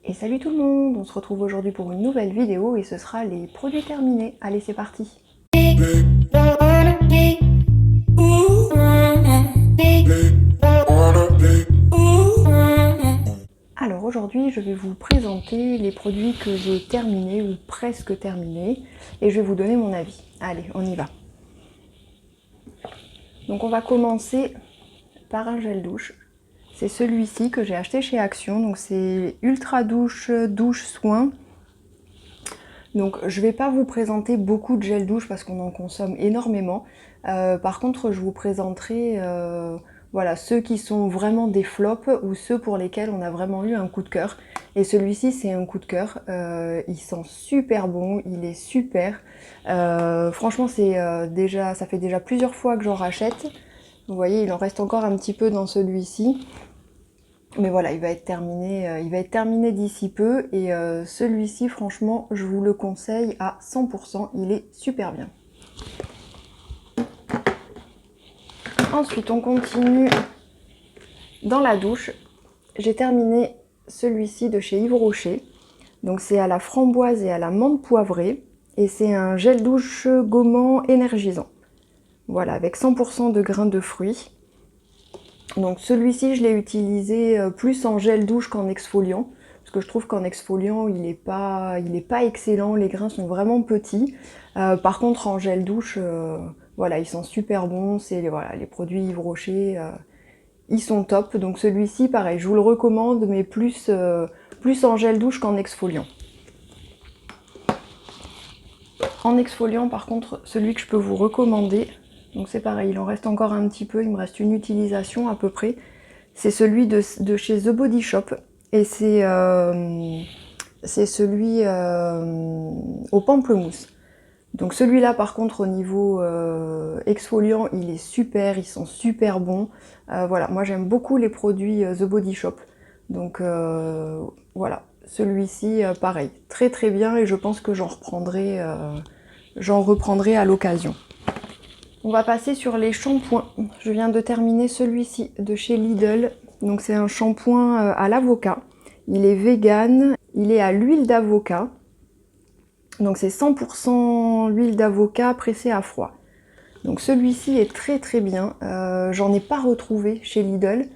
Et salut tout le monde, on se retrouve aujourd'hui pour une nouvelle vidéo et ce sera les produits terminés. Allez, c'est parti. Alors aujourd'hui, je vais vous présenter les produits que j'ai terminés ou presque terminés et je vais vous donner mon avis. Allez, on y va. Donc on va commencer par un gel douche. C'est celui-ci que j'ai acheté chez Action, donc c'est Ultra Douche Soin. Donc je ne vais pas vous présenter beaucoup de gel douche parce qu'on en consomme énormément. Par contre, je vous présenterai voilà, ceux qui sont vraiment des flops ou ceux pour lesquels on a vraiment eu un coup de cœur. Et celui-ci, c'est un coup de cœur. Il sent super bon, il est super. Franchement, ça fait déjà plusieurs fois que j'en rachète. Vous voyez, il en reste encore un petit peu dans celui-ci. Mais voilà, il va être terminé d'ici peu et celui-ci, franchement, je vous le conseille à 100%, il est super bien. Ensuite, on continue dans la douche. J'ai terminé celui-ci de chez Yves Rocher. Donc c'est à la framboise et à la menthe poivrée et c'est un gel douche gommant énergisant. Voilà, avec 100% de grains de fruits. Donc celui-ci, je l'ai utilisé plus en gel douche qu'en exfoliant. Parce que je trouve qu'en exfoliant, il n'est pas excellent. Les grains sont vraiment petits. Par contre, en gel douche, voilà, ils sont super bons. C'est voilà, les produits Yves Rocher, ils sont top. Donc celui-ci, pareil, je vous le recommande, mais plus en gel douche qu'en exfoliant. En exfoliant, par contre, celui que je peux vous recommander, donc c'est pareil, il en reste encore un petit peu, il me reste une utilisation à peu près. C'est celui de chez The Body Shop et c'est celui au pamplemousse. Donc celui-là par contre au niveau exfoliant il est super, ils sont super bons. Voilà, moi j'aime beaucoup les produits The Body Shop. Donc voilà, celui-ci pareil, très très bien et je pense que j'en reprendrai à l'occasion. On va passer sur les shampoings. Je viens de terminer celui-ci de chez Lidl. Donc c'est un shampoing à l'avocat. Il est vegan, il est à l'huile d'avocat. Donc c'est 100% l'huile d'avocat pressée à froid. Donc celui-ci est très très bien. J'en ai pas retrouvé chez Lidl.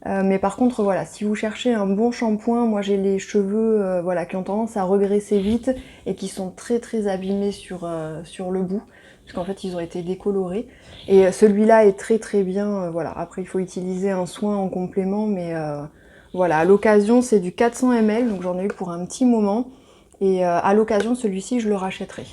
Mais par contre voilà, si vous cherchez un bon shampoing, moi j'ai les cheveux voilà, qui ont tendance à regresser vite et qui sont très très abîmés sur le bout. Parce qu'en fait ils ont été décolorés. Et celui-là est très très bien. Voilà. Après il faut utiliser un soin en complément, mais voilà, à l'occasion c'est du 400 ml, donc j'en ai eu pour un petit moment. Et à l'occasion celui-ci je le rachèterai.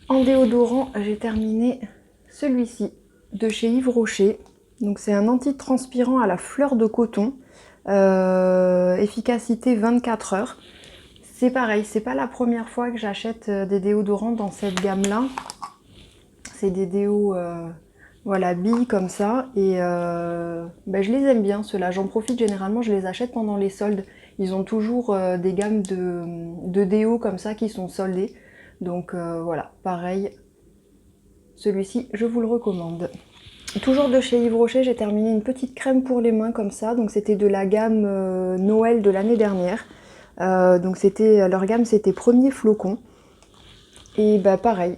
En déodorant, j'ai terminé celui-ci de chez Yves Rocher. Donc c'est un antitranspirant à la fleur de coton, efficacité 24 heures. C'est pareil, c'est pas la première fois que j'achète des déodorants dans cette gamme-là. C'est des déos, voilà, billes comme ça. Et ben, je les aime bien ceux-là. J'en profite généralement, je les achète pendant les soldes. Ils ont toujours des gammes de déos comme ça qui sont soldées. Donc voilà, pareil. Celui-ci, je vous le recommande. Toujours de chez Yves Rocher, j'ai terminé une petite crème pour les mains comme ça. Donc c'était de la gamme Noël de l'année dernière. Donc leur gamme c'était Premier Flocon. Et bah pareil,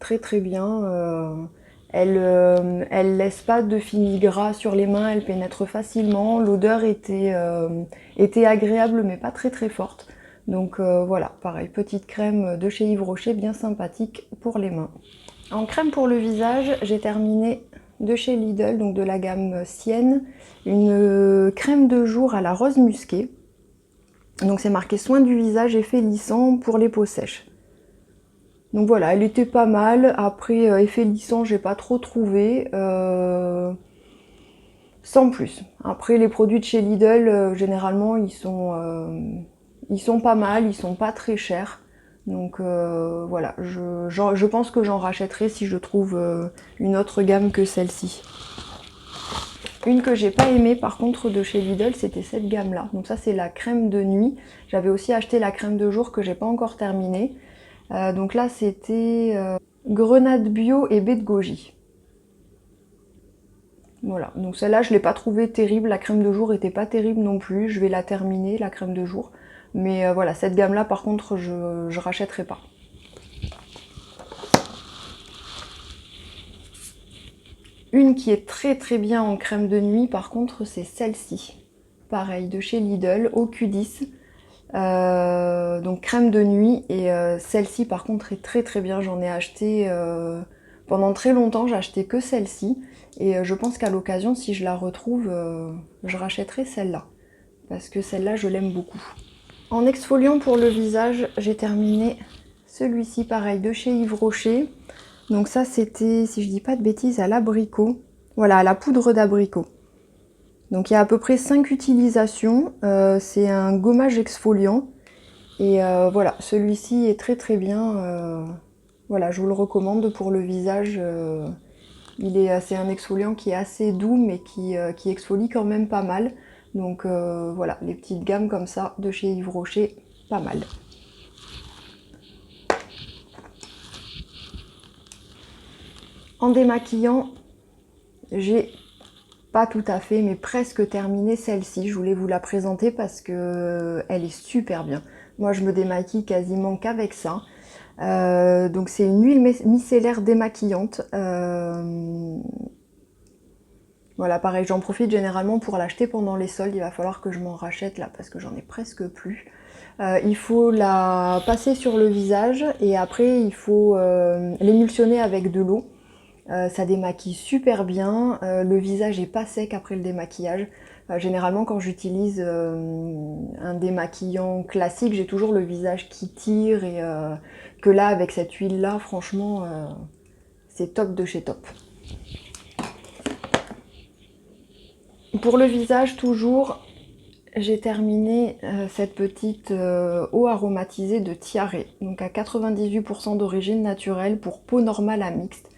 très très bien. Elle laisse pas de fini gras sur les mains, elle pénètre facilement. L'odeur était agréable mais pas très très forte. Donc voilà, pareil, petite crème de chez Yves Rocher, bien sympathique pour les mains. En crème pour le visage, j'ai terminé de chez Lidl, donc de la gamme Sienne, une crème de jour à la rose musquée. Donc c'est marqué soin du visage effet lissant pour les peaux sèches. Donc voilà, elle était pas mal. Après effet lissant, j'ai pas trop trouvé. Sans plus. Après les produits de chez Lidl, généralement ils sont pas mal, ils sont pas très chers. Donc voilà, je pense que j'en rachèterai si je trouve une autre gamme que celle-ci. Une que j'ai pas aimée par contre de chez Lidl, c'était cette gamme là. Donc ça c'est la crème de nuit. J'avais aussi acheté la crème de jour que j'ai pas encore terminée. Donc là c'était grenade bio et baie de goji. Voilà, donc celle-là je l'ai pas trouvée terrible, la crème de jour était pas terrible non plus, je vais la terminer, la crème de jour. Mais voilà, cette gamme-là par contre je rachèterai pas. Une qui est très très bien en crème de nuit par contre c'est celle-ci. Pareil, de chez Lidl, au Q10. Donc crème de nuit, et celle-ci par contre est très très bien, j'en ai acheté pendant très longtemps, j'ai acheté que celle-ci, et je pense qu'à l'occasion si je la retrouve, je rachèterai celle-là, parce que celle-là je l'aime beaucoup. En exfoliant pour le visage, j'ai terminé celui-ci pareil de chez Yves Rocher. Donc ça c'était, si je dis pas de bêtises, à l'abricot, voilà, à la poudre d'abricot. Donc il y a à peu près 5 utilisations, c'est un gommage exfoliant, et voilà, celui-ci est très très bien, voilà, je vous le recommande pour le visage, c'est un exfoliant qui est assez doux mais qui exfolie quand même pas mal, donc voilà, les petites gammes comme ça de chez Yves Rocher, pas mal. En démaquillant, j'ai pas tout à fait, mais presque terminé celle-ci. Je voulais vous la présenter parce que elle est super bien. Moi, je me démaquille quasiment qu'avec ça. Donc c'est une huile micellaire démaquillante. Voilà, pareil, j'en profite généralement pour l'acheter pendant les soldes. Il va falloir que je m'en rachète là parce que j'en ai presque plus. Il faut la passer sur le visage et après il faut l'émulsionner avec de l'eau. Ça démaquille super bien, le visage est pas sec après le démaquillage. Généralement quand j'utilise un démaquillant classique, j'ai toujours le visage qui tire, et que là avec cette huile là, franchement c'est top de chez top. Pour le visage toujours, j'ai terminé cette petite eau aromatisée de Tiare, donc à 98% d'origine naturelle pour peau normale à mixte,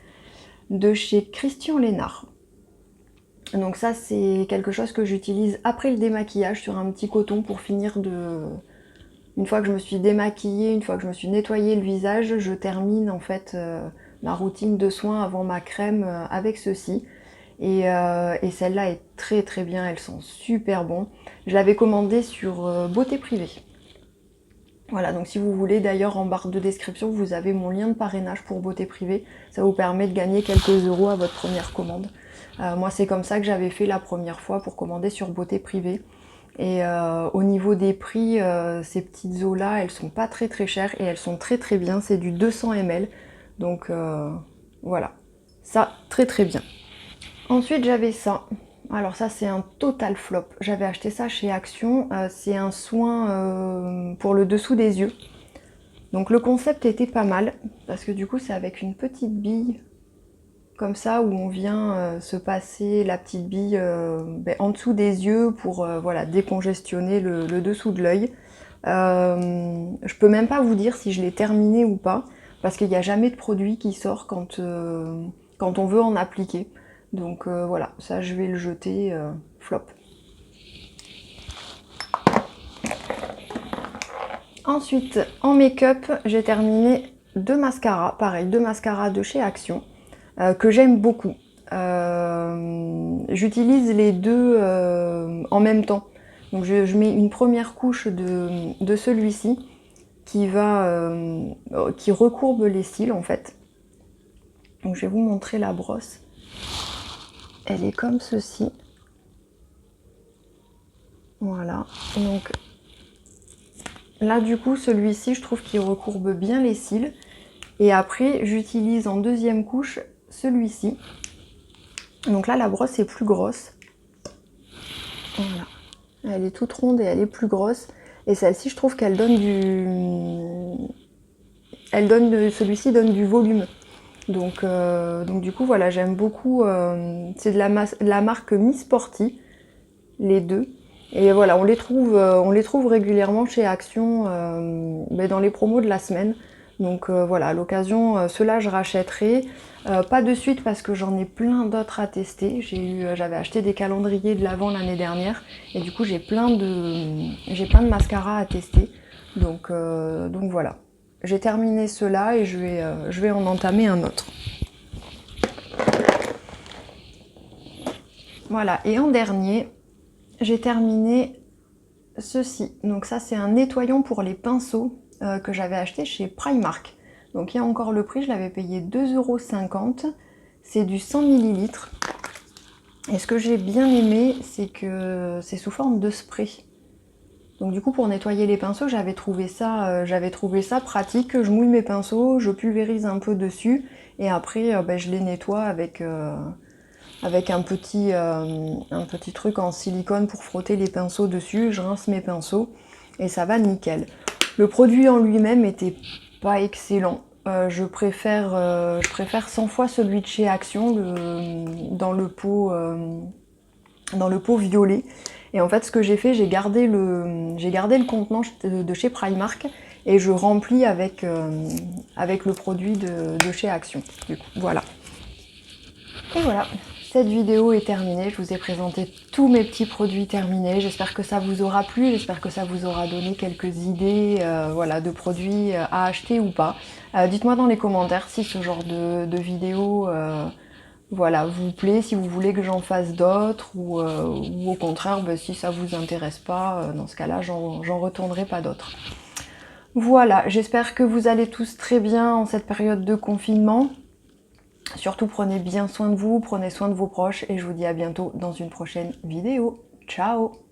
de chez Christian Lénard. Donc ça c'est quelque chose que j'utilise après le démaquillage sur un petit coton pour finir de... Une fois que je me suis démaquillée, une fois que je me suis nettoyé le visage, je termine en fait ma routine de soins avant ma crème avec ceci. Et celle-là est très très bien, elle sent super bon. Je l'avais commandée sur Beauté Privée. Voilà, donc si vous voulez, d'ailleurs en barre de description, vous avez mon lien de parrainage pour Beauté Privée. Ça vous permet de gagner quelques euros à votre première commande. Moi, c'est comme ça que j'avais fait la première fois pour commander sur Beauté Privée. Et au niveau des prix, ces petites eaux-là, elles sont pas très très chères et elles sont très très bien. C'est du 200 ml. Donc voilà, ça, très très bien. Ensuite, j'avais ça. Alors ça c'est un total flop, j'avais acheté ça chez Action, c'est un soin pour le dessous des yeux. Donc le concept était pas mal, parce que du coup c'est avec une petite bille, comme ça, où on vient se passer la petite bille en dessous des yeux pour voilà, décongestionner le dessous de l'œil. Je peux même pas vous dire si je l'ai terminé ou pas, parce qu'il n'y a jamais de produit qui sort quand on veut en appliquer. Donc voilà, ça je vais le jeter, flop. Ensuite, en make-up, j'ai terminé deux mascaras, pareil, deux mascaras de chez Action, que j'aime beaucoup. J'utilise les deux en même temps. Donc je mets une première couche de celui-ci qui recourbe les cils en fait. Donc je vais vous montrer la brosse. Elle est comme ceci. Voilà. Donc là du coup celui-ci je trouve qu'il recourbe bien les cils. Et après j'utilise en deuxième couche celui-ci. Donc là la brosse est plus grosse. Voilà. Elle est toute ronde et elle est plus grosse. Et celle-ci je trouve qu'elle donne celui-ci donne du volume. Donc du coup voilà, j'aime beaucoup, c'est de la marque Miss Sporty, les deux. Et voilà, on les trouve régulièrement chez Action dans les promos de la semaine. Donc voilà, à l'occasion, ceux-là je rachèterai. Pas de suite parce que j'en ai plein d'autres à tester. J'avais acheté des calendriers de l'Avent l'année dernière. Et du coup j'ai plein de mascaras à tester. Donc voilà. J'ai terminé ceux-là et je vais en entamer un autre. Voilà, et en dernier, j'ai terminé ceci. Donc ça, c'est un nettoyant pour les pinceaux que j'avais acheté chez Primark. Donc il y a encore le prix, je l'avais payé 2,50 €. C'est du 100 ml. Et ce que j'ai bien aimé, c'est que c'est sous forme de spray. Donc du coup, pour nettoyer les pinceaux, j'avais trouvé ça pratique. Je mouille mes pinceaux, je pulvérise un peu dessus, et après, je les nettoie avec un petit truc en silicone pour frotter les pinceaux dessus. Je rince mes pinceaux, et ça va nickel. Le produit en lui-même était pas excellent. Je préfère 100 fois celui de chez Action, dans le pot violet. Et en fait, ce que j'ai fait, j'ai gardé le contenant de chez Primark et je remplis avec le produit de chez Action. Du coup, voilà. Et voilà, cette vidéo est terminée. Je vous ai présenté tous mes petits produits terminés. J'espère que ça vous aura plu, j'espère que ça vous aura donné quelques idées voilà, de produits à acheter ou pas. Dites-moi dans les commentaires si ce genre de vidéo voilà, vous plaît, si vous voulez que j'en fasse d'autres, ou au contraire, si ça vous intéresse pas, dans ce cas-là, j'en retournerai pas d'autres. Voilà, j'espère que vous allez tous très bien en cette période de confinement. Surtout, prenez bien soin de vous, prenez soin de vos proches, et je vous dis à bientôt dans une prochaine vidéo. Ciao!